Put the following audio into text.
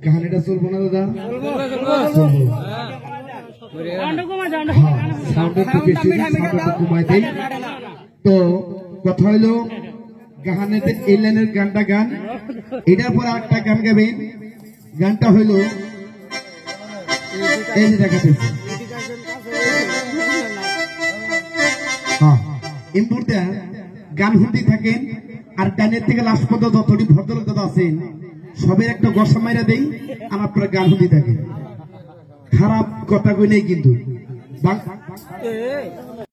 कहानीটা চলবো না দাদা সাউন্ড একটু বেশি সাউন্ডটা কমাই দেই তো কথা হলো গাহানেতে এই লাইনের গানটা গান এটার পর আরেকটা গান গাবেন গানটা হলো এই যে দেখাতেছি হ্যাঁ এই মুহূর্তে গান শুনতে থাকেন আর গানের থেকে লাস্ট পর্যন্ত যতটি ভদ্রলোক দাদা আছেন সবের একটা গসা মাইরা দেই আর আপনারা গান শুনতে থাকেন খারাপ কথা কই নেই কিন্তু